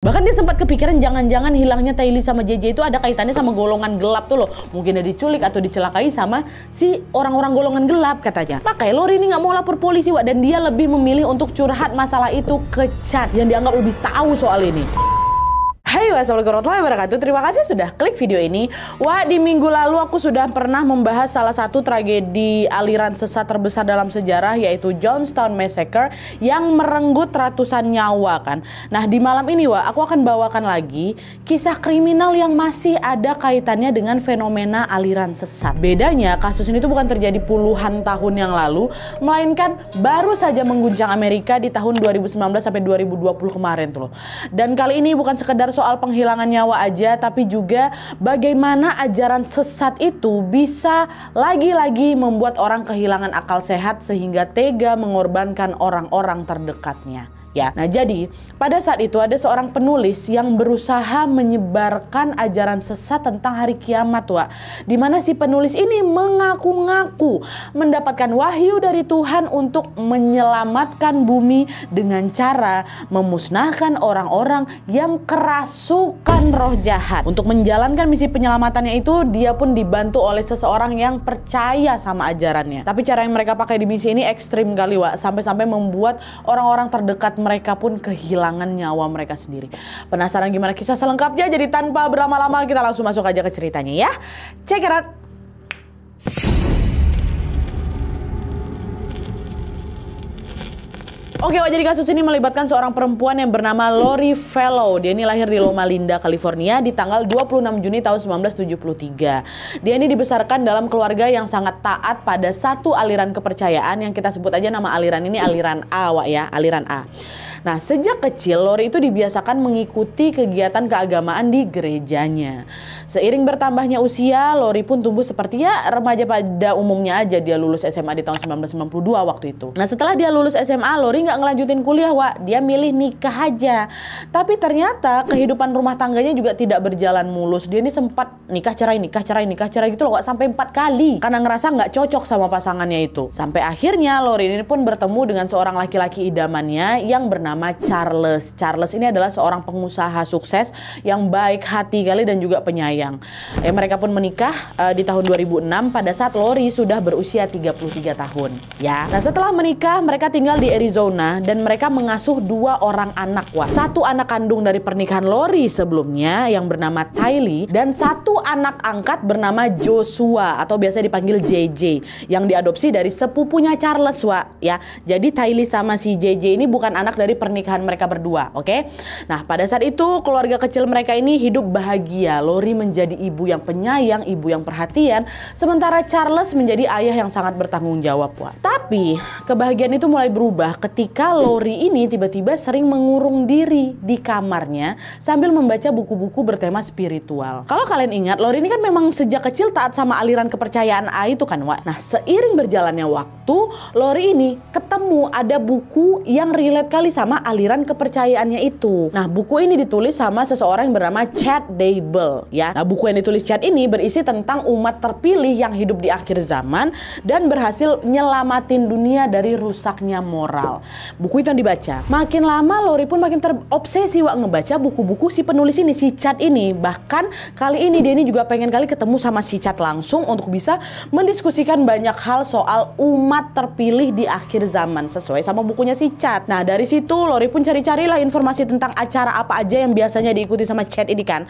Bahkan dia sempat kepikiran jangan-jangan hilangnya Tylee sama JJ itu ada kaitannya sama golongan gelap tuh loh. Mungkin dia diculik atau dicelakai sama si orang-orang golongan gelap katanya. Makanya Lori ini nggak mau lapor polisi, Wak, dan dia lebih memilih untuk curhat masalah itu ke Chad yang dianggap lebih tahu soal ini. Hai, wassalamualaikum warahmatullahi wabarakatuh. Terima kasih sudah klik video ini. Wah, di minggu lalu aku sudah pernah membahas salah satu tragedi aliran sesat terbesar dalam sejarah, yaitu Jonestown Massacre yang merenggut ratusan nyawa kan. Nah, di malam ini aku akan bawakan lagi kisah kriminal yang masih ada kaitannya dengan fenomena aliran sesat. Bedanya kasus ini tuh bukan terjadi puluhan tahun yang lalu, melainkan baru saja mengguncang Amerika di tahun 2019 sampai 2020 kemarin tuh loh. Dan kali ini bukan sekedar soal penghilangan nyawa aja, tapi juga bagaimana ajaran sesat itu bisa lagi-lagi membuat orang kehilangan akal sehat sehingga tega mengorbankan orang-orang terdekatnya. Ya, nah jadi pada saat itu ada seorang penulis yang berusaha menyebarkan ajaran sesat tentang hari kiamat, Wak. Dimana si penulis ini mengaku-ngaku mendapatkan wahyu dari Tuhan untuk menyelamatkan bumi dengan cara memusnahkan orang-orang yang kerasukan roh jahat. Untuk menjalankan misi penyelamatannya itu, dia pun dibantu oleh seseorang yang percaya sama ajarannya. Tapi cara yang mereka pakai di misi ini ekstrim kali, Wak. Sampai-sampai membuat orang-orang terdekat mereka pun kehilangan nyawa mereka sendiri. Penasaran gimana kisah selengkapnya? Jadi tanpa berlama-lama kita langsung masuk aja ke ceritanya ya. Check it out. Oke, jadi kasus ini melibatkan seorang perempuan yang bernama Lori Vallow. Dia ini lahir di Loma Linda, California di tanggal 26 Juni tahun 1973. Dia ini dibesarkan dalam keluarga yang sangat taat pada satu aliran kepercayaan yang kita sebut aja nama aliran ini aliran A, Wak, ya, aliran A. Nah, sejak kecil Lori itu dibiasakan mengikuti kegiatan keagamaan di gerejanya. Seiring bertambahnya usia, Lori pun tumbuh seperti ya remaja pada umumnya aja. Dia lulus SMA di tahun 1992 waktu itu. Nah, setelah dia lulus SMA, Lori nggak ngelanjutin kuliah, Wak. Dia milih nikah aja. Tapi ternyata kehidupan rumah tangganya juga tidak berjalan mulus. Dia ini sempat nikah cerai gitu loh, Wak, sampai 4 kali. Karena ngerasa nggak cocok sama pasangannya itu. Sampai akhirnya Lori ini pun bertemu dengan seorang laki-laki idamannya yang bernama Charles. Charles ini adalah seorang pengusaha sukses yang baik hati kali dan juga penyayang. Mereka pun menikah di tahun 2006 pada saat Lori sudah berusia 33 tahun. Ya. Nah, setelah menikah mereka tinggal di Arizona dan mereka mengasuh 2 orang anak, Wak. 1 anak kandung dari pernikahan Lori sebelumnya yang bernama Tylee dan 1 anak angkat bernama Joshua atau biasa dipanggil JJ yang diadopsi dari sepupunya Charles, Wak. Ya. Jadi Tylee sama si JJ ini bukan anak dari pernikahan mereka berdua, oke? Nah, pada saat itu keluarga kecil mereka ini hidup bahagia. Lori menjadi ibu yang penyayang, ibu yang perhatian, sementara Charles menjadi ayah yang sangat bertanggung jawab, Wak. Tapi kebahagiaan itu mulai berubah ketika Lori ini tiba-tiba sering mengurung diri di kamarnya sambil membaca buku-buku bertema spiritual. Kalau kalian ingat, Lori ini kan memang sejak kecil taat sama aliran kepercayaan A itu kan, Wak. Nah, seiring berjalannya waktu, Lori ini ketemu ada buku yang relate kali sama aliran kepercayaannya itu. Nah, buku ini ditulis sama seseorang yang bernama Chad Daybell, ya. Nah, buku yang ditulis Chad ini berisi tentang umat terpilih yang hidup di akhir zaman dan berhasil nyelamatin dunia dari rusaknya moral. Buku itu yang dibaca. Makin lama Lori pun makin terobsesi, Wak, ngebaca buku-buku si penulis ini, si Chad ini. Bahkan kali ini dia ini juga pengen kali ketemu sama si Chad langsung untuk bisa mendiskusikan banyak hal soal umat terpilih di akhir zaman sesuai sama bukunya si Chad. Nah, dari situ Lori pun cari-carilah informasi tentang acara apa aja yang biasanya diikuti sama Chad ini kan.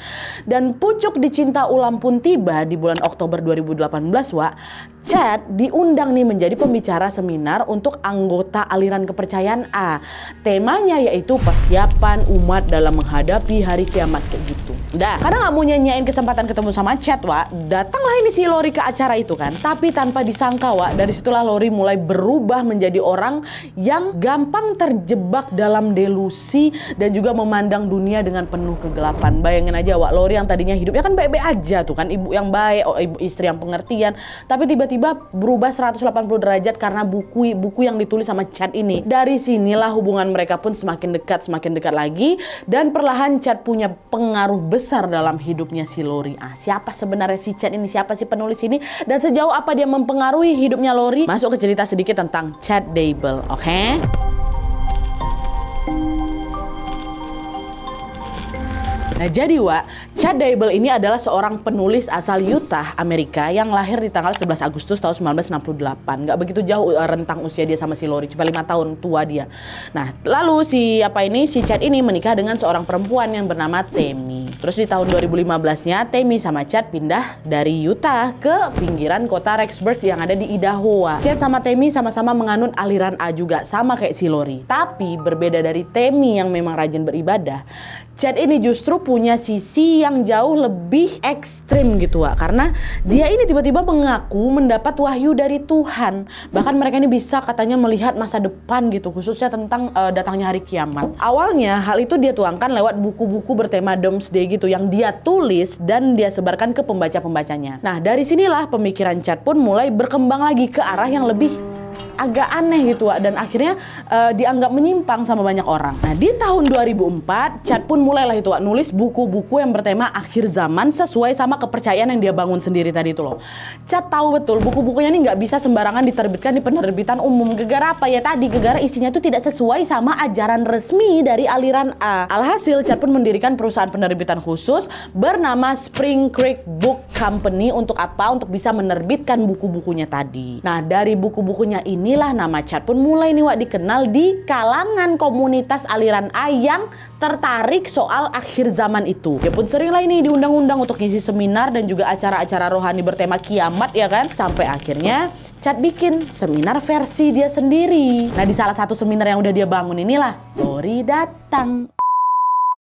Dan pucuk dicinta ulam pun tiba di bulan Oktober 2018, Wak. Chad diundang nih menjadi pembicara seminar untuk anggota aliran kepercayaan A. Temanya yaitu persiapan umat dalam menghadapi hari kiamat kayak gitu. Dah, karena nggak mau nyanyain kesempatan ketemu sama Chad, Wak, datanglah ini si Lori ke acara itu kan. Tapi tanpa disangka, Wak, dari situlah Lori mulai berubah menjadi orang yang gampang terjebak dalam delusi dan juga memandang dunia dengan penuh kegelapan. Bayangin aja, Wak, Lori yang tadinya hidupnya kan baik-baik aja tuh kan, ibu yang baik, ibu istri yang pengertian, tapi tiba-tiba berubah 180 derajat karena buku yang ditulis sama Chad ini. Dari sinilah hubungan mereka pun semakin dekat lagi, dan perlahan Chad punya pengaruh besar dalam hidupnya si Lori. Siapa sebenarnya si Chad ini? Siapa si penulis ini? Dan sejauh apa dia mempengaruhi hidupnya Lori? Masuk ke cerita sedikit tentang Chad Daybell, oke? Nah jadi Chad Daybell ini adalah seorang penulis asal Utah, Amerika yang lahir di tanggal 11 Agustus tahun 1968. Nggak begitu jauh rentang usia dia sama si Lori, cuma 5 tahun tua dia. Nah lalu si Chad ini menikah dengan seorang perempuan yang bernama Tammy. Terus di tahun 2015-nya Tammy sama Chad pindah dari Utah ke pinggiran kota Rexburg yang ada di Idaho. Chad sama Tammy sama-sama menganut aliran A juga, sama kayak si Lori. Tapi berbeda dari Tammy yang memang rajin beribadah, Chad ini justru punya sisi yang jauh lebih ekstrim gitu karena dia ini tiba-tiba mengaku mendapat wahyu dari Tuhan. Bahkan mereka ini bisa katanya melihat masa depan gitu, khususnya tentang datangnya hari kiamat. Awalnya hal itu dia tuangkan lewat buku-buku bertema Doomsday gitu yang dia tulis dan dia sebarkan ke pembaca-pembacanya. Nah dari sinilah pemikiran Chad pun mulai berkembang lagi ke arah yang lebih agak aneh gitu dan akhirnya dianggap menyimpang sama banyak orang. Nah di tahun 2004 Chad pun mulailah itu nulis buku-buku yang bertema akhir zaman sesuai sama kepercayaan yang dia bangun sendiri tadi itu loh. Chad tahu betul buku-bukunya ini nggak bisa sembarangan diterbitkan di penerbitan umum. Gegara apa ya tadi? Gegara isinya itu tidak sesuai sama ajaran resmi dari aliran A. Alhasil Chad pun mendirikan perusahaan penerbitan khusus bernama Spring Creek Book Company. Untuk apa? Untuk bisa menerbitkan buku-bukunya tadi. Nah dari buku-bukunya inilah nama Chad pun mulai nih dikenal di kalangan komunitas aliran A yang tertarik soal akhir zaman itu. Dia pun sering lah ini diundang-undang untuk ngisi seminar dan juga acara-acara rohani bertema kiamat ya kan. Sampai akhirnya Chad bikin seminar versi dia sendiri. Nah di salah satu seminar yang udah dia bangun inilah Lori datang.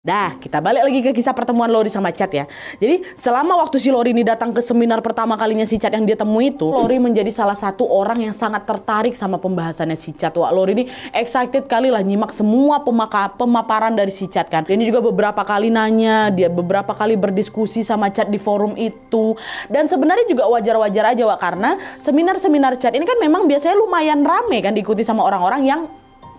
Dah, kita balik lagi ke kisah pertemuan Lori sama Chad ya. Jadi selama waktu si Lori ini datang ke seminar pertama kalinya si Chad yang dia temui itu, Lori menjadi salah satu orang yang sangat tertarik sama pembahasannya si Chad. Wah, Lori ini excited kali lah nyimak semua pemaparan dari si Chad kan. Dia ini juga beberapa kali nanya, dia beberapa kali berdiskusi sama Chad di forum itu. Dan sebenarnya juga wajar-wajar aja karena seminar-seminar Chad ini kan memang biasanya lumayan rame kan diikuti sama orang-orang yang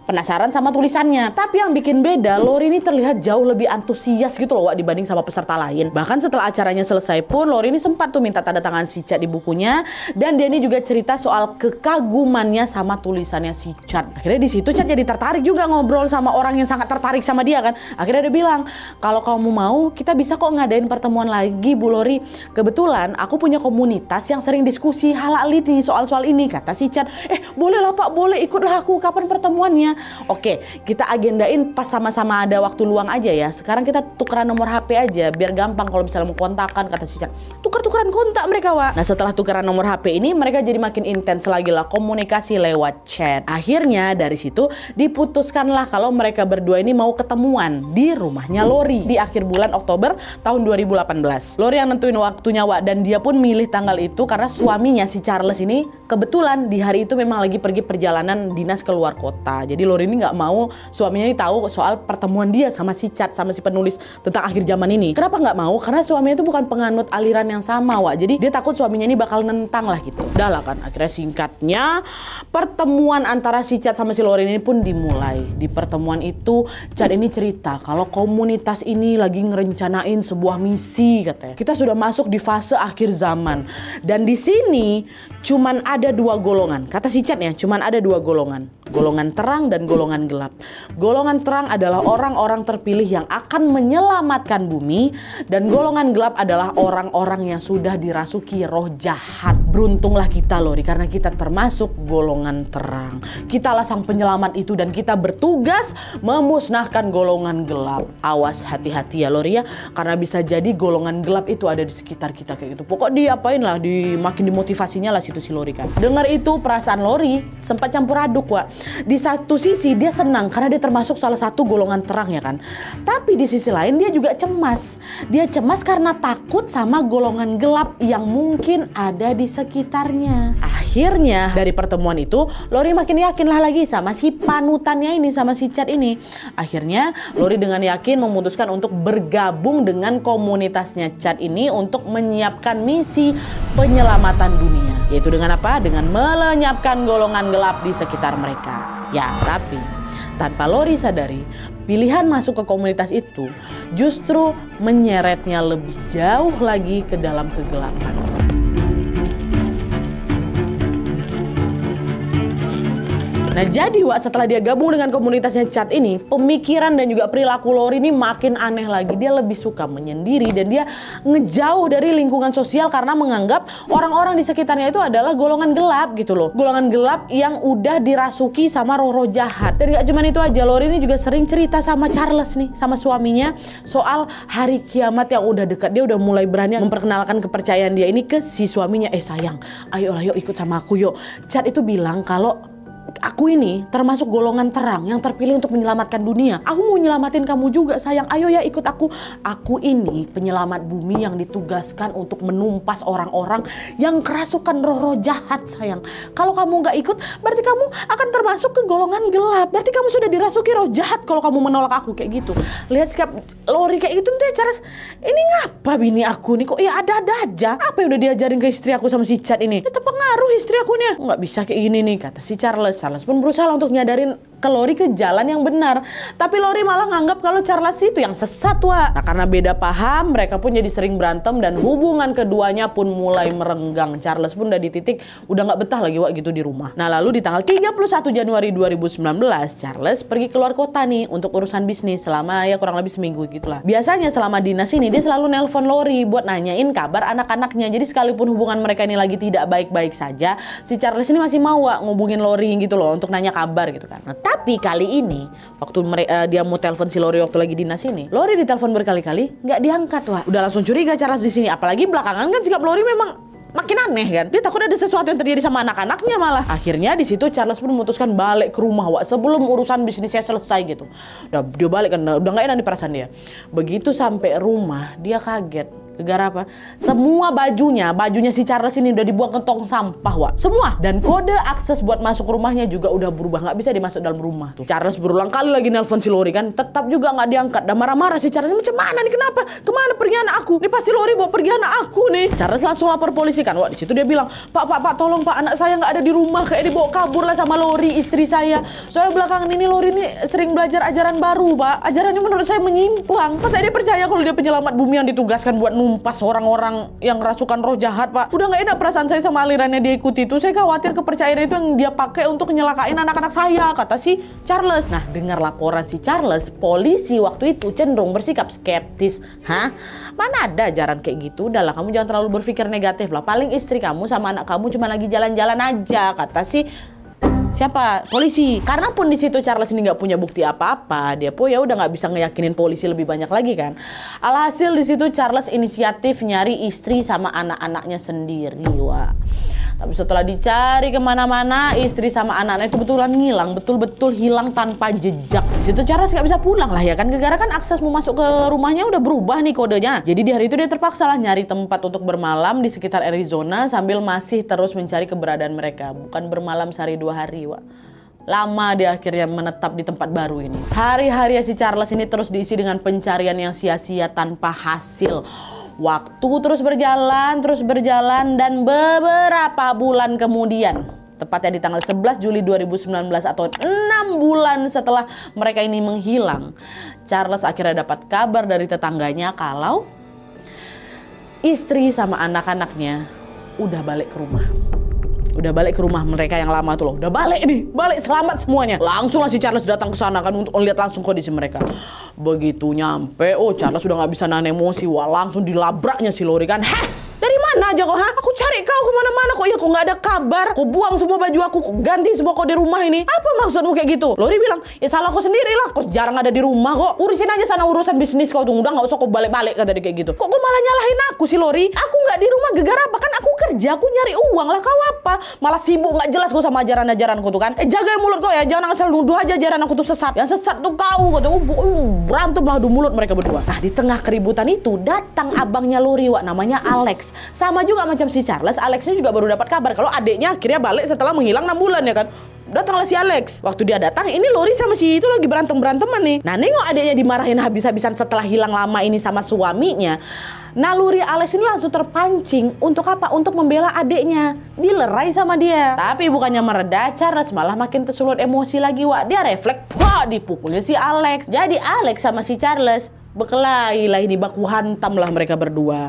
penasaran sama tulisannya. Tapi yang bikin beda, Lori ini terlihat jauh lebih antusias gitu loh dibanding sama peserta lain. Bahkan setelah acaranya selesai pun Lori ini sempat tuh minta tanda tangan si Chad di bukunya. Dan dia ini juga cerita soal kekagumannya sama tulisannya si Chad. Akhirnya di situ Chad jadi tertarik juga ngobrol sama orang yang sangat tertarik sama dia kan. Akhirnya dia bilang, kalau kamu mau kita bisa kok ngadain pertemuan lagi Bu Lori. Kebetulan aku punya komunitas yang sering diskusi hal-hal ini, soal-soal ini. Kata si Chad, boleh lah Pak, boleh ikutlah aku, kapan pertemuannya? Oke, kita agendain pas sama-sama ada waktu luang aja ya. Sekarang kita tukeran nomor HP aja biar gampang kalau misalnya mau kontakan, kata si Chad. Tuker-tukeran kontak mereka Nah setelah tukeran nomor HP ini mereka jadi makin intens lagi lah komunikasi lewat chat. Akhirnya dari situ diputuskanlah kalau mereka berdua ini mau ketemuan di rumahnya Lori di akhir bulan Oktober tahun 2018. Lori yang nentuin waktunya dan dia pun milih tanggal itu karena suaminya si Charles ini kebetulan di hari itu memang lagi pergi perjalanan dinas keluar kota. Jadi Lori ini nggak mau suaminya ini tahu soal pertemuan dia sama si Chad, sama si penulis tentang akhir zaman ini. Kenapa nggak mau? Karena suaminya itu bukan penganut aliran yang sama Jadi dia takut suaminya ini bakal nentang lah gitu. Udah lah kan, akhirnya singkatnya pertemuan antara si Chad sama si Lori ini pun dimulai. Di pertemuan itu Chad ini cerita kalau komunitas ini lagi ngerencanain sebuah misi katanya. Kita sudah masuk di fase akhir zaman dan di sini cuman ada dua golongan. Kata si Chad ya, cuman ada dua golongan. Golongan terang dan golongan gelap. Golongan terang adalah orang-orang terpilih yang akan menyelamatkan bumi dan golongan gelap adalah orang-orang yang sudah dirasuki roh jahat. Beruntunglah kita Lori karena kita termasuk golongan terang. Kitalah sang penyelamat itu dan kita bertugas memusnahkan golongan gelap. Awas hati-hati ya Lori ya, karena bisa jadi golongan gelap itu ada di sekitar kita kayak gitu. Pokok diapain lah, makin dimotivasinya lah situ si Lori kan. Dengar itu perasaan Lori sempat campur aduk Di satu sisi dia senang karena dia termasuk salah satu golongan terang ya kan. Tapi di sisi lain dia juga cemas. Dia cemas karena takut sama golongan gelap yang mungkin ada di sekitarnya. Akhirnya dari pertemuan itu Lori makin yakin lah lagi sama si panutannya ini, sama si Chad ini. Akhirnya Lori dengan yakin memutuskan untuk bergabung dengan komunitasnya Chad ini untuk menyiapkan misi penyelamatan dunia. Yaitu dengan apa? Dengan melenyapkan golongan gelap di sekitar mereka. Ya, tapi tanpa Lori sadari, pilihan masuk ke komunitas itu justru menyeretnya lebih jauh lagi ke dalam kegelapan. Nah jadi Wak, setelah dia gabung dengan komunitasnya Chad ini, pemikiran dan juga perilaku Lori ini makin aneh lagi. Dia lebih suka menyendiri dan dia ngejauh dari lingkungan sosial karena menganggap orang-orang di sekitarnya itu adalah golongan gelap gitu loh. Golongan gelap yang udah dirasuki sama roh-roh jahat. Dan gak cuma itu aja, Lori ini juga sering cerita sama Charles nih, sama suaminya, soal hari kiamat yang udah dekat. Dia udah mulai berani memperkenalkan kepercayaan dia ini ke si suaminya. Sayang, ayolah yuk ikut sama aku yuk. Chad itu bilang kalau aku ini termasuk golongan terang yang terpilih untuk menyelamatkan dunia. Aku mau nyelamatin kamu juga sayang. Ayo ya ikut aku. Aku ini penyelamat bumi yang ditugaskan untuk menumpas orang-orang yang kerasukan roh-roh jahat sayang. Kalau kamu nggak ikut, berarti kamu akan termasuk ke golongan gelap. Berarti kamu sudah dirasuki roh jahat kalau kamu menolak aku kayak gitu. Lihat sikap Lori kayak gitu tuh Charles. Ini ngapa bini aku nih kok ya ada-ada aja. Apa yang udah diajarin ke istri aku sama si Chad ini? Ya terpengaruh istri aku nih. Nggak bisa kayak gini nih kata si Charles. Charles pun berusaha untuk nyadarin ke Lori ke jalan yang benar. Tapi Lori malah nganggap kalau Charles itu yang sesat Wak. Nah karena beda paham, mereka pun jadi sering berantem dan hubungan keduanya pun mulai merenggang. Charles pun udah di titik udah nggak betah lagi Wak gitu di rumah. Nah lalu di tanggal 31 Januari 2019, Charles pergi keluar kota nih untuk urusan bisnis selama ya kurang lebih seminggu gitulah. Biasanya selama dinas ini dia selalu nelpon Lori buat nanyain kabar anak-anaknya. Jadi sekalipun hubungan mereka ini lagi tidak baik-baik saja, si Charles ini masih mau Wak ngubungin Lori gitu loh untuk nanya kabar gitu kan. Nah, tapi kali ini waktu dia mau telepon si Lori waktu lagi dinas ini, Lori ditelepon berkali-kali nggak diangkat Wak. Udah langsung curiga Charles di sini. Apalagi belakangan kan sikap Lori memang makin aneh kan. Dia takut ada sesuatu yang terjadi sama anak-anaknya malah. Akhirnya di situ Charles pun memutuskan balik ke rumah Wak sebelum urusan bisnisnya selesai gitu. Udah dia balik kan udah nggak enak di perasaan dia. Begitu sampai rumah dia kaget. Gara apa? Semua bajunya si Charles ini udah dibuang ke tong sampah Wak. Semua. Dan kode akses buat masuk rumahnya juga udah berubah. Nggak bisa dimasuk dalam rumah tuh. Charles berulang kali lagi nelpon si Lori kan. Tetap juga nggak diangkat. Dan marah-marah si Charles. Macam mana nih kenapa? Kemana pergi anak aku? Ini pasti Lori bawa pergi anak aku nih. Charles langsung lapor polisi kan. Wah di situ dia bilang, Pak tolong Pak, anak saya nggak ada di rumah. Kayak dibawa kabur lah sama Lori istri saya. Soalnya belakangan ini Lori ini sering belajar ajaran baru Pak. Ajarannya menurut saya menyimpang. Pas dia percaya kalau dia penyelamat bumi yang ditugaskan buat numpas orang-orang yang rasukan roh jahat Pak. Udah nggak enak perasaan saya sama alirannya dia ikuti itu. Saya khawatir kepercayaan itu yang dia pakai untuk nyelakain anak-anak saya, kata si Charles. Nah dengar laporan si Charles, polisi waktu itu cenderung bersikap skeptis. Hah? Mana ada ajaran kayak gitu? Udahlah kamu jangan terlalu berpikir negatif lah. Paling istri kamu sama anak kamu cuma lagi jalan-jalan aja, kata si siapa? Polisi. Karena pun di situ Charles ini nggak punya bukti apa-apa, dia pun ya udah nggak bisa ngeyakinin polisi lebih banyak lagi kan. Alhasil di situ Charles inisiatif nyari istri sama anak-anaknya sendiri, Wah. Tapi setelah dicari kemana-mana, istri sama anak-anak itu betulan ngilang, betul-betul hilang tanpa jejak. Di situ Charles nggak bisa pulang lah ya kan, gara-gara kan akses mau masuk ke rumahnya udah berubah nih kodenya. Jadi di hari itu dia terpaksa lah nyari tempat untuk bermalam di sekitar Arizona sambil masih terus mencari keberadaan mereka. Bukan bermalam sehari 2 hari, Wak. Lama dia akhirnya menetap di tempat baru ini. Hari-hari si Charles ini terus diisi dengan pencarian yang sia-sia tanpa hasil. Waktu terus berjalan dan beberapa bulan kemudian, tepatnya di tanggal 11 Juli 2019 atau 6 bulan setelah mereka ini menghilang, Charles akhirnya dapat kabar dari tetangganya kalau istri sama anak-anaknya udah balik ke rumah. Udah balik ke rumah mereka yang lama tuh loh. Udah balik nih, balik selamat semuanya. Langsung lah si Charles datang ke sana kan untuk lihat langsung kondisi mereka. Begitu nyampe, Charles udah nggak bisa nahan emosi. Wah langsung dilabraknya si Lori kan. Heh! Dari mana aja kok? Aku cari kau kemana-mana kok ya kok nggak ada kabar. Kau buang semua baju aku, kok ganti semua kode rumah ini. Apa maksudmu kayak gitu? Lori bilang, ya salah kau sendiri lah. Kau jarang ada di rumah kok. Urusin aja sana urusan bisnis kau tuh. Udah nggak usah kau balik-balik kata dia kayak gitu. Kok kau malah nyalahin aku sih Lori? Aku nggak di rumah gegara apa kan? Aku kerja, aku nyari uang lah. Kau apa? Malah sibuk nggak jelas kau sama ajaran-ajaranku tuh kan? Jaga mulut kau ya. Jangan asal nuduh aja ajaran aku tuh sesat. Yang sesat tuh kau. Berantem lah adu mulut mereka berdua. Nah di tengah keributan itu datang abangnya Lori, Wak, namanya Alex. Sama juga macam si Charles, Alexnya juga baru dapat kabar kalau adiknya akhirnya balik setelah menghilang 6 bulan ya kan. Datanglah si Alex. Waktu dia datang, ini Lori sama si itu lagi berantem-beranteman nih. Nah nengok adiknya dimarahin habis-habisan setelah hilang lama ini sama suaminya. Naluri Alex ini langsung terpancing untuk apa? Untuk membela adiknya. Dilerai sama dia. Tapi bukannya mereda, Charles malah makin tersulut emosi lagi, Wak. Dia refleks, wah dipukulnya si Alex. Jadi Alex sama si Charles berkelahi lah ini, baku hantam lah mereka berdua.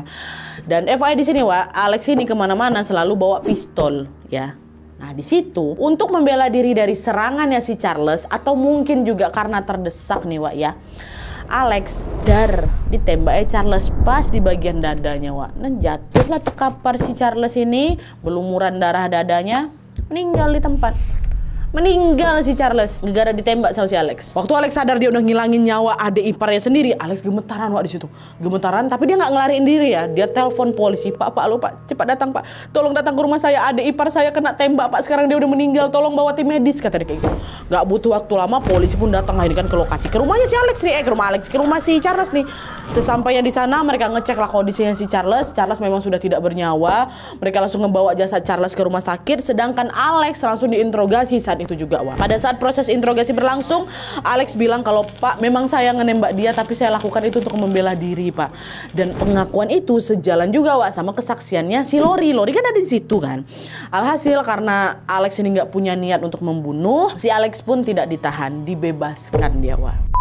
Dan FYI di sini, Wak, Alex ini kemana-mana selalu bawa pistol, ya. Nah di situ untuk membela diri dari serangannya si Charles atau mungkin juga karena terdesak nih Wak ya, Alex ditembak Charles pas di bagian dadanya Wak. Nah jatuhlah terkapar si Charles ini, berlumuran darah dadanya, meninggal di tempat. Meninggal si Charles gara-gara ditembak sama si Alex. Waktu Alex sadar dia udah ngilangin nyawa adik iparnya sendiri, Alex gemetaran Wak di situ. Gemetaran, tapi dia nggak ngelariin diri ya. Dia telepon polisi, "Pak, lu Pak, cepat datang Pak. Tolong datang ke rumah saya, adik ipar saya kena tembak Pak. Sekarang dia udah meninggal, tolong bawa tim medis," kata dia kayak gitu. Nggak butuh waktu lama, polisi pun datang lah ini kan ke lokasi, ke rumahnya si Alex nih, ke rumah si Charles nih. Sesampainya di sana mereka ngecek lah kondisinya si Charles. Charles memang sudah tidak bernyawa. Mereka langsung ngebawa jasad Charles ke rumah sakit, sedangkan Alex langsung diinterogasi saat itu juga Wak. Pada saat proses interogasi berlangsung, Alex bilang kalau Pak memang saya ngenembak dia tapi saya lakukan itu untuk membela diri Pak. Dan pengakuan itu sejalan juga Wak sama kesaksiannya si Lori. Lori kan ada di situ kan. Alhasil karena Alex ini nggak punya niat untuk membunuh, si Alex pun tidak ditahan, dibebaskan dia Wak.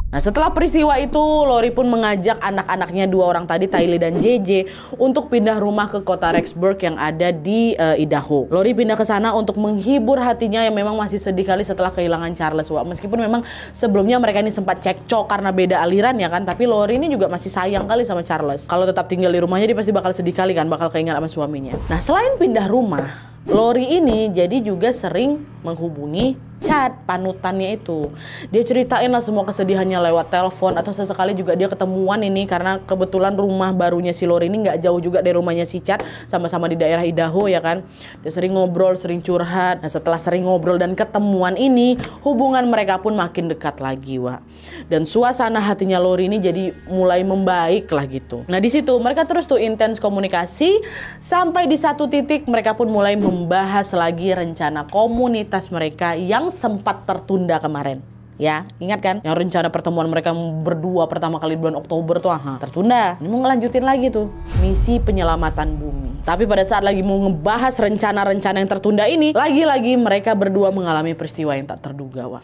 Nah setelah peristiwa itu, Lori pun mengajak anak-anaknya dua orang tadi, Tylee dan JJ, untuk pindah rumah ke kota Rexburg yang ada di Idaho. Lori pindah ke sana untuk menghibur hatinya yang memang masih sedih kali setelah kehilangan Charles Wak. Meskipun memang sebelumnya mereka ini sempat cekcok karena beda aliran ya kan, tapi Lori ini juga masih sayang kali sama Charles. Kalau tetap tinggal di rumahnya dia pasti bakal sedih kali kan, bakal keingat sama suaminya. Nah selain pindah rumah, Lori ini jadi juga sering menghubungi Chad, panutannya itu. Dia ceritain lah semua kesedihannya lewat telepon atau sesekali juga dia ketemuan ini karena kebetulan rumah barunya si Lori ini nggak jauh juga dari rumahnya si Chad, sama-sama di daerah Idaho ya kan. Dia sering ngobrol, sering curhat. Nah setelah sering ngobrol dan ketemuan ini, hubungan mereka pun makin dekat lagi Wak. Dan suasana hatinya Lori ini jadi mulai membaik lah gitu. Nah di situ mereka terus tuh intens komunikasi sampai di satu titik mereka pun mulai membahas lagi rencana komunitas mereka yang sempat tertunda kemarin. Ya, ingat kan? Yang rencana pertemuan mereka berdua pertama kali bulan Oktober tuh tertunda. Ini mau ngelanjutin lagi tuh misi penyelamatan bumi. Tapi pada saat lagi mau ngebahas rencana-rencana yang tertunda ini, lagi-lagi mereka berdua mengalami peristiwa yang tak terduga Wak.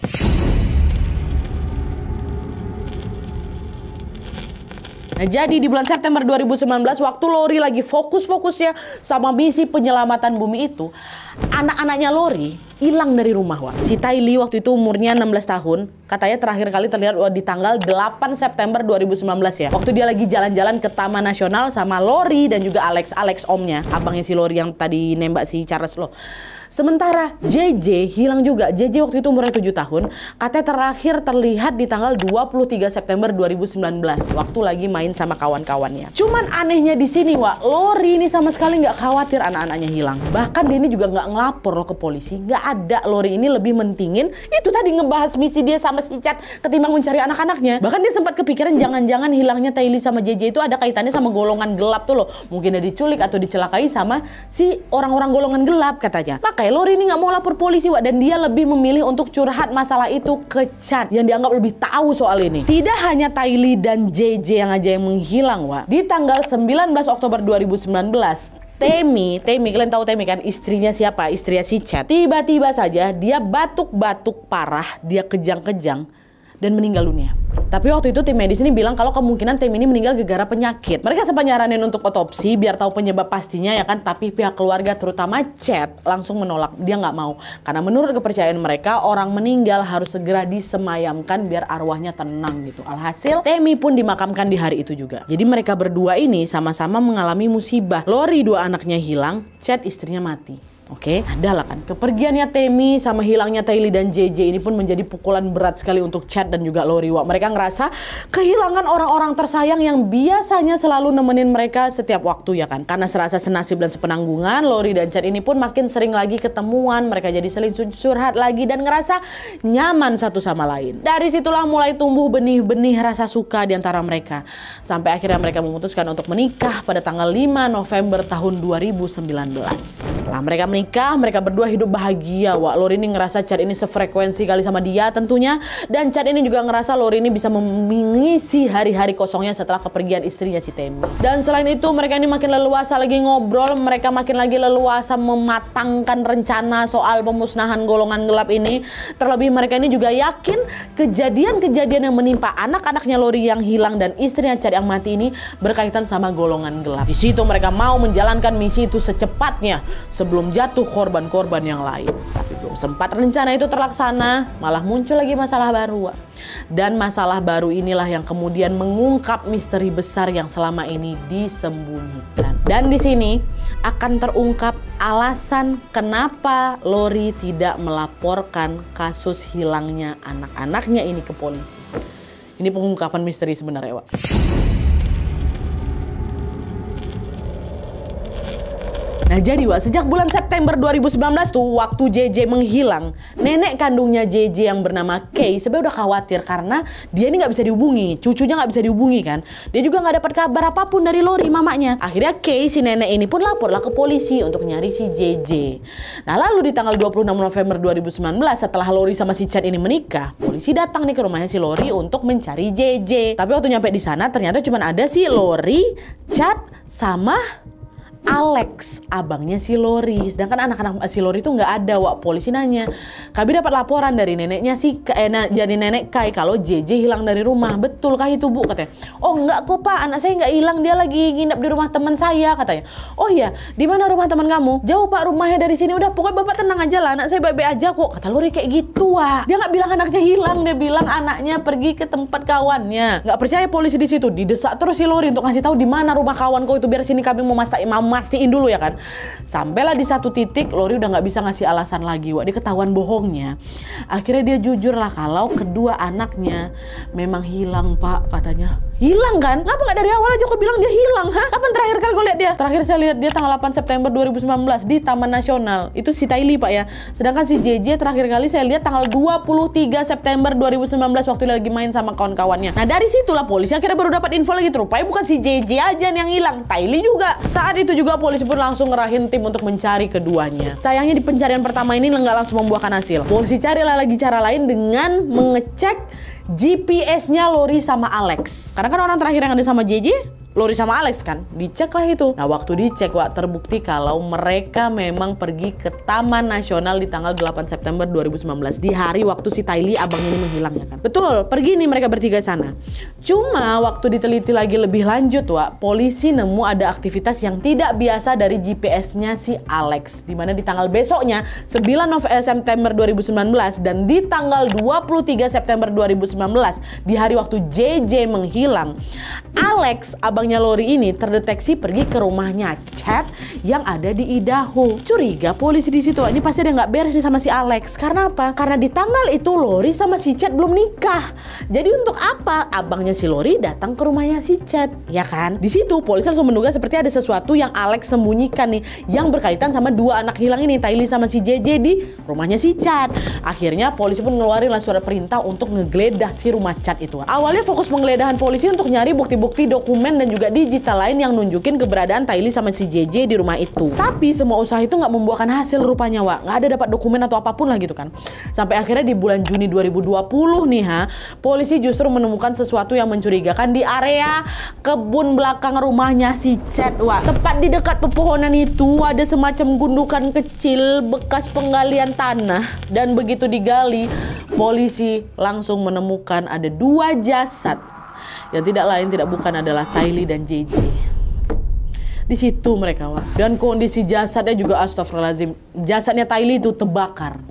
Nah jadi di bulan September 2019 waktu Lori lagi fokus-fokusnya sama misi penyelamatan bumi itu, anak-anaknya Lori hilang dari rumah Wak. Si Tylee waktu itu umurnya 16 tahun, katanya terakhir kali terlihat di tanggal 8 September 2019 ya. Waktu dia lagi jalan-jalan ke Taman Nasional sama Lori dan juga Alex omnya, abangnya si Lori yang tadi nembak si Charles loh. Sementara JJ hilang juga. JJ waktu itu umurnya 7 tahun. Katanya terakhir terlihat di tanggal 23 September 2019. Waktu lagi main sama kawan-kawannya. Cuman anehnya di sini Wak, Lori ini sama sekali nggak khawatir anak-anaknya hilang. Bahkan dia ini juga nggak ngelapor loh ke polisi. Nggak ada. Lori ini lebih mentingin itu tadi ngebahas misi dia sama si Chad ketimbang mencari anak-anaknya. Bahkan dia sempat kepikiran jangan-jangan hilangnya Tylee sama JJ itu ada kaitannya sama golongan gelap tuh loh. Mungkin dia diculik atau dicelakai sama si orang-orang golongan gelap katanya. Makanya Lori ini nggak mau lapor polisi Wak, dan dia lebih memilih untuk curhat masalah itu ke Chad yang dianggap lebih tahu soal ini. Tidak hanya Tylee dan JJ yang aja yang menghilang Wak. Di tanggal 19 Oktober 2019, Tammy, kalian tahu Tammy kan, istrinya siapa? Istrinya si Chad. Tiba-tiba saja dia batuk-batuk parah, dia kejang-kejang dan meninggal dunia. Tapi waktu itu tim medis ini bilang kalau kemungkinan Tammy ini meninggal gara-gara penyakit. Mereka sempat nyaranin untuk otopsi biar tahu penyebab pastinya ya kan, tapi pihak keluarga terutama Chad langsung menolak. Dia nggak mau karena menurut kepercayaan mereka orang meninggal harus segera disemayamkan biar arwahnya tenang gitu. Alhasil Tammy pun dimakamkan di hari itu juga. Jadi mereka berdua ini sama-sama mengalami musibah. Lori dua anaknya hilang, Chad istrinya mati. Oke, adalah kan kepergiannya Tammy sama hilangnya Tylee dan JJ ini pun menjadi pukulan berat sekali untuk Chad dan juga Lori Wak. Mereka ngerasa kehilangan orang-orang tersayang yang biasanya selalu nemenin mereka setiap waktu ya kan. Karena serasa senasib dan sepenanggungan, Lori dan Chad ini pun makin sering lagi ketemuan. Mereka jadi saling curhat lagi dan ngerasa nyaman satu sama lain. Dari situlah mulai tumbuh benih-benih rasa suka di antara mereka. Sampai akhirnya mereka memutuskan untuk menikah pada tanggal 5 November tahun 2019. Setelah mereka menikah, mereka berdua hidup bahagia Wak. Lori ini ngerasa Chad ini sefrekuensi kali sama dia tentunya, dan Chad ini juga ngerasa Lori ini bisa mengisi hari-hari kosongnya setelah kepergian istrinya si Tammy. Dan selain itu mereka ini makin leluasa lagi ngobrol, mereka makin lagi leluasa mematangkan rencana soal pemusnahan golongan gelap ini. Terlebih mereka ini juga yakin kejadian-kejadian yang menimpa anak-anaknya Lori yang hilang dan istrinya Chad yang mati ini berkaitan sama golongan gelap. Di situ mereka mau menjalankan misi itu secepatnya sebelum jatuh korban-korban yang lain. Tapi belum sempat rencana itu terlaksana, malah muncul lagi masalah baru, Wak. Dan masalah baru inilah yang kemudian mengungkap misteri besar yang selama ini disembunyikan. Dan di sini akan terungkap alasan kenapa Lori tidak melaporkan kasus hilangnya anak-anaknya ini ke polisi. Ini pengungkapan misteri sebenarnya, Wak. Nah jadi Wak, sejak bulan September 2019 tuh waktu JJ menghilang, nenek kandungnya JJ yang bernama Kay sebenarnya udah khawatir karena dia ini nggak bisa dihubungi, cucunya nggak bisa dihubungi kan. Dia juga nggak dapat kabar apapun dari Lori mamanya. Akhirnya Kay si nenek ini pun laporlah ke polisi untuk nyari si JJ. Nah lalu di tanggal 26 November 2019 setelah Lori sama si Chad ini menikah, polisi datang nih ke rumahnya si Lori untuk mencari JJ. Tapi waktu nyampe di sana ternyata cuma ada si Lori, Chad sama Alex, abangnya si Lori. Sedangkan anak-anak si Lori itu nggak ada, Wak. Polisi nanya, kami dapat laporan dari neneknya jadi nenek Kai kalau JJ hilang dari rumah. Betulkah itu, Bu? Katanya. Oh enggak kok, Pak, anak saya nggak hilang, dia lagi nginep di rumah teman saya, katanya. Oh iya, di mana rumah teman kamu? Jauh, Pak, rumahnya dari sini. Udah, pokoknya Bapak tenang aja lah, anak saya baik-baik aja kok. Kata Lori kayak gitu, Wak. Dia nggak bilang anaknya hilang, dia bilang anaknya pergi ke tempat kawannya. Nggak percaya polisi di situ, didesak terus si Lori untuk ngasih tahu di mana rumah kawan kau itu, biar sini kami mau mastiin dulu ya kan. Sampailah di satu titik Lori udah nggak bisa ngasih alasan lagi, Wak. Dia ketahuan bohongnya. Akhirnya dia jujur lah kalau kedua anaknya memang hilang, Pak, katanya. Hilang kan? Kenapa nggak dari awal aja kok bilang dia hilang? Hah? Kapan terakhir kali gue lihat dia? Terakhir saya lihat dia tanggal 8 September 2019 di Taman Nasional. Itu si Tylee, Pak, ya. Sedangkan si JJ terakhir kali saya lihat tanggal 23 September 2019 waktu dia lagi main sama kawan-kawannya. Nah dari situlah polisi akhirnya baru dapat info lagi, rupanya bukan si JJ aja yang hilang, Tylee juga. Saat itu juga polisi pun langsung ngerahin tim untuk mencari keduanya. Sayangnya di pencarian pertama ini nggak langsung membuahkan hasil. Polisi carilah lagi cara lain dengan mengecek GPS-nya Lori sama Alex. Karena kan orang terakhir yang ada sama JJ, Lori sama Alex kan, dicek lah itu. Nah waktu dicek, Wak, terbukti kalau mereka memang pergi ke Taman Nasional di tanggal 8 September 2019. Di hari waktu si Tylee abangnya ini menghilang ya kan. Betul, pergi nih mereka bertiga sana. Cuma waktu diteliti lagi lebih lanjut, Wak, polisi nemu ada aktivitas yang tidak biasa dari GPS-nya si Alex. Dimana di tanggal besoknya, 9 September 2019 dan di tanggal 23 September 2019, di hari waktu JJ menghilang, Alex, abangnya Lori ini terdeteksi pergi ke rumahnya Chad yang ada di Idaho. Curiga polisi di situ, ini pasti ada nggak beres nih sama si Alex. Karena apa? Karena di tanggal itu Lori sama si Chad belum nikah. Jadi untuk apa abangnya si Lori datang ke rumahnya si Chad? Ya kan? Di situ polisi langsung menduga seperti ada sesuatu yang Alex sembunyikan nih, yang berkaitan sama dua anak hilang ini, Tylee sama si JJ di rumahnya si Chad. Akhirnya polisi pun ngeluarin lah surat perintah untuk ngegeledah si rumah Chad itu. Awalnya fokus penggeledahan polisi untuk nyari bukti-bukti dokumen dan juga digital lain yang nunjukin keberadaan Tylee sama si JJ di rumah itu. Tapi semua usaha itu nggak membuahkan hasil rupanya, Wak. Nggak ada dapat dokumen atau apapun lah gitu kan. Sampai akhirnya di bulan Juni 2020 nih polisi justru menemukan sesuatu yang mencurigakan di area kebun belakang rumahnya si Chad, Wak. Tepat di dekat pepohonan itu ada semacam gundukan kecil bekas penggalian tanah. Dan begitu digali, polisi langsung menemukan ada dua jasad yang tidak lain tidak bukan adalah Tylee dan JJ. Di situ mereka, Wak. Dan kondisi jasadnya juga astagfirullahaladzim. Jasadnya Tylee itu terbakar.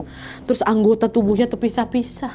Terus anggota tubuhnya terpisah-pisah.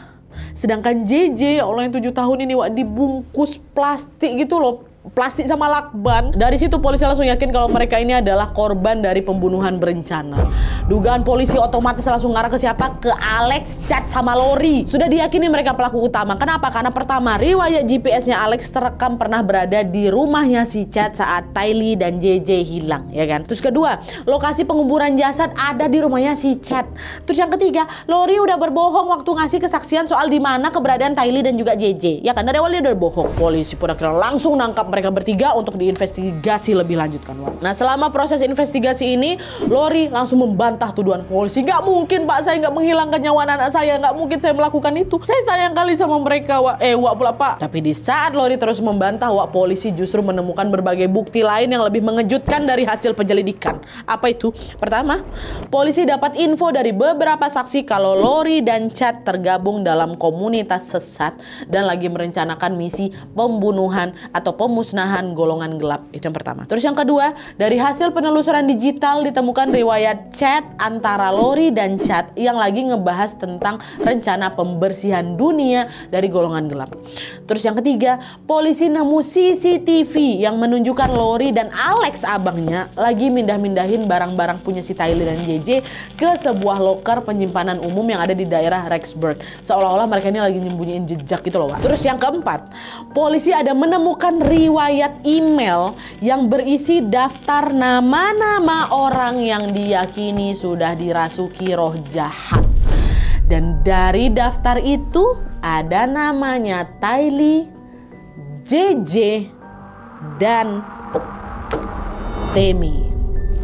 Sedangkan JJ, orang yang 7 tahun ini, Wak, dibungkus plastik gitu loh. Plastik sama lakban. Dari situ polisi langsung yakin kalau mereka ini adalah korban dari pembunuhan berencana. Dugaan polisi otomatis langsung ngarah ke siapa? Ke Alex, Chad, sama Lori. Sudah diyakini mereka pelaku utama. Kenapa? Karena pertama, riwayat GPS-nya Alex terekam pernah berada di rumahnya si Chad saat Tylee dan JJ hilang, ya kan? Terus kedua, lokasi penguburan jasad ada di rumahnya si Chad. Terus yang ketiga, Lori udah berbohong waktu ngasih kesaksian soal di mana keberadaan Tylee dan juga JJ. Ya kan? Dari awal dia udah bohong. Polisi pun akhirnya langsung nangkap mereka bertiga untuk diinvestigasi lebih lanjut kan, Wak. Nah selama proses investigasi ini, Lori langsung membantah tuduhan polisi. Nggak mungkin, Pak, saya nggak menghilangkan nyawa anak saya. Nggak mungkin saya melakukan itu. Saya sayang kali sama mereka, Wak. Wak pula, Pak. Tapi di saat Lori terus membantah, Wak, polisi justru menemukan berbagai bukti lain yang lebih mengejutkan dari hasil penyelidikan. Apa itu? Pertama, polisi dapat info dari beberapa saksi kalau Lori dan Chad tergabung dalam komunitas sesat dan lagi merencanakan misi pembunuhan atau pembunuhan pemusnahan golongan gelap. Itu yang pertama. Terus yang kedua, dari hasil penelusuran digital ditemukan riwayat chat antara Lori dan Chad yang lagi ngebahas tentang rencana pembersihan dunia dari golongan gelap. Terus yang ketiga, polisi nemu CCTV yang menunjukkan Lori dan Alex abangnya lagi mindah-mindahin barang-barang punya si Tylee dan JJ ke sebuah loker penyimpanan umum yang ada di daerah Rexburg. Seolah-olah mereka ini lagi nyembunyiin jejak gitu loh, Wak. Terus yang keempat, polisi ada menemukan riwayat email yang berisi daftar nama-nama orang yang diyakini sudah dirasuki roh jahat. Dan dari daftar itu ada namanya Tylee, JJ, dan Temi.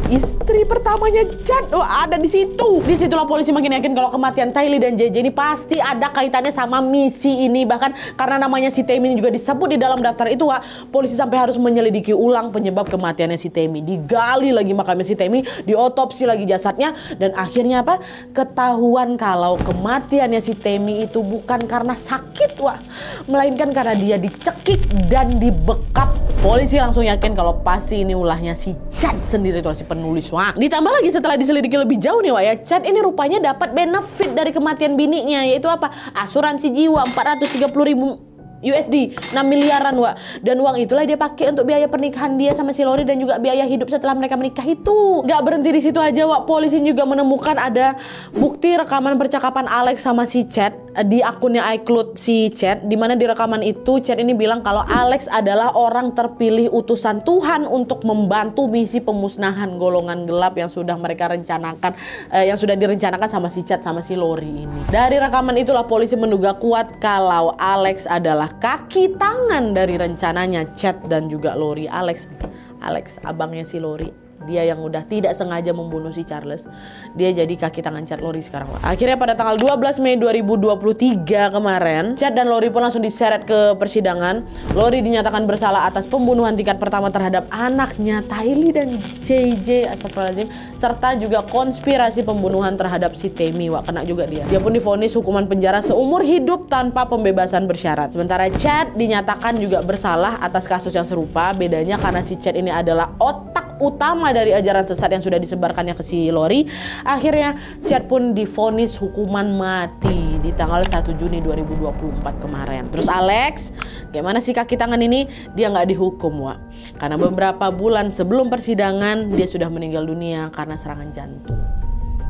Istri pertamanya Chad ada di situ. Disitulah polisi makin yakin kalau kematian Tylee dan JJ ini pasti ada kaitannya sama misi ini. Bahkan karena namanya si Temi ini juga disebut di dalam daftar itu, Wak, polisi sampai harus menyelidiki ulang penyebab kematiannya si Temi. Digali lagi makamnya si Temi, diotopsi lagi jasadnya, dan akhirnya apa? Ketahuan kalau kematiannya si Temi itu bukan karena sakit, Wak, melainkan karena dia dicekik dan dibekap. Polisi langsung yakin kalau pasti ini ulahnya si Chad sendiri tuh, si penulis. Wah, ditambah lagi setelah diselidiki lebih jauh nih, Wak, ya, Chad ini rupanya dapat benefit dari kematian bininya, yaitu apa? Asuransi jiwa 430.000 USD, 6 miliaran, Wak. Dan uang itulah dia pakai untuk biaya pernikahan dia sama si Lori dan juga biaya hidup setelah mereka menikah itu. Gak berhenti di situ aja, Wak. Polisi juga menemukan ada bukti rekaman percakapan Alex sama si Chad di akunnya iCloud si Chad, dimana di rekaman itu Chad ini bilang kalau Alex adalah orang terpilih utusan Tuhan untuk membantu misi pemusnahan golongan gelap yang sudah mereka rencanakan, yang sudah direncanakan sama si Chad sama si Lori ini. Dari rekaman itulah polisi menduga kuat kalau Alex adalah kaki tangan dari rencananya Chad dan juga Lori. Alex abangnya si Lori, dia yang udah tidak sengaja membunuh si Charles, dia jadi kaki tangan Chad Lori sekarang. Akhirnya pada tanggal 12 Mei 2023 kemarin, Chad dan Lori pun langsung diseret ke persidangan. Lori dinyatakan bersalah atas pembunuhan tingkat pertama terhadap anaknya Tylee dan JJ, astagfirullahaladzim, serta juga konspirasi pembunuhan terhadap si Temi. Wak, kena juga dia. Dia pun divonis hukuman penjara seumur hidup tanpa pembebasan bersyarat. Sementara Chad dinyatakan juga bersalah atas kasus yang serupa. Bedanya karena si Chad ini adalah otak utama dari ajaran sesat yang sudah disebarkannya ke si Lori. Akhirnya Chad pun divonis hukuman mati di tanggal 1 Juni 2024 kemarin. Terus Alex, gimana sih kaki tangan ini? Dia nggak dihukum, Wak, karena beberapa bulan sebelum persidangan dia sudah meninggal dunia karena serangan jantung.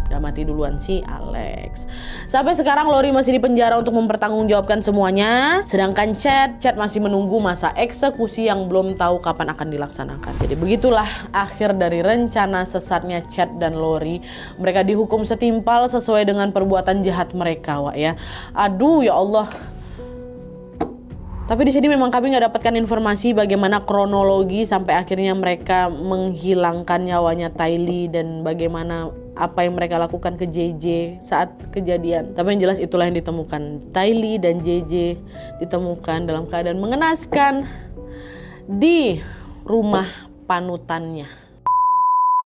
Udah mati duluan si Alex. Sampai sekarang Lori masih di penjara untuk mempertanggungjawabkan semuanya. Sedangkan Chad masih menunggu masa eksekusi yang belum tahu kapan akan dilaksanakan. Jadi begitulah akhir dari rencana sesatnya Chad dan Lori. Mereka dihukum setimpal sesuai dengan perbuatan jahat mereka, Wak, ya. Aduh ya Allah. Tapi di sini memang kami nggak dapatkan informasi bagaimana kronologi sampai akhirnya mereka menghilangkan nyawanya Tylee dan bagaimana apa yang mereka lakukan ke JJ saat kejadian. Tapi yang jelas itulah yang ditemukan. Tylee dan JJ ditemukan dalam keadaan mengenaskan di rumah panutannya.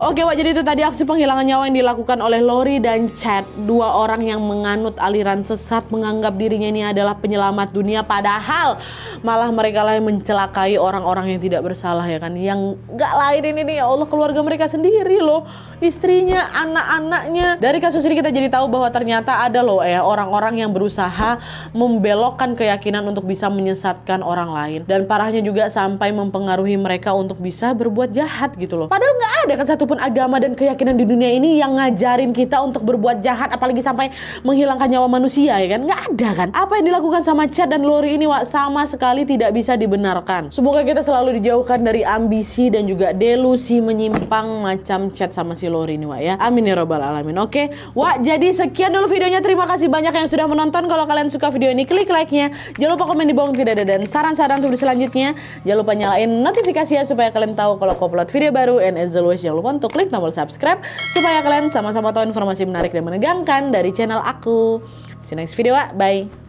Oke, Wak, jadi itu tadi aksi penghilangan nyawa yang dilakukan oleh Lori dan Chad, dua orang yang menganut aliran sesat, menganggap dirinya ini adalah penyelamat dunia, padahal malah mereka lah yang mencelakai orang-orang yang tidak bersalah, ya kan, yang gak lain ini nih, ya Allah, keluarga mereka sendiri loh, istrinya, anak-anaknya. Dari kasus ini kita jadi tahu bahwa ternyata ada loh orang-orang yang berusaha membelokkan keyakinan untuk bisa menyesatkan orang lain, dan parahnya juga sampai mempengaruhi mereka untuk bisa berbuat jahat gitu loh. Padahal nggak ada kan satu agama dan keyakinan di dunia ini yang ngajarin kita untuk berbuat jahat, apalagi sampai menghilangkan nyawa manusia, ya kan? Nggak ada kan? Apa yang dilakukan sama Chad dan Lori ini, Wak, sama sekali tidak bisa dibenarkan. Semoga kita selalu dijauhkan dari ambisi dan juga delusi menyimpang macam Chad sama si Lori ini, Wak, ya. Amin ya robbal alamin. Oke, Wak, jadi sekian dulu videonya. Terima kasih banyak yang sudah menonton. Kalau kalian suka video ini, klik like-nya. Jangan lupa komen di bawah tidak ada dan saran-saran untuk selanjutnya. Jangan lupa nyalain notifikasi ya supaya kalian tahu kalau aku upload video baru. And as always, jangan lupa untuk klik tombol subscribe supaya kalian sama-sama tahu informasi menarik dan menegangkan dari channel aku. See you next video, Wak. Bye.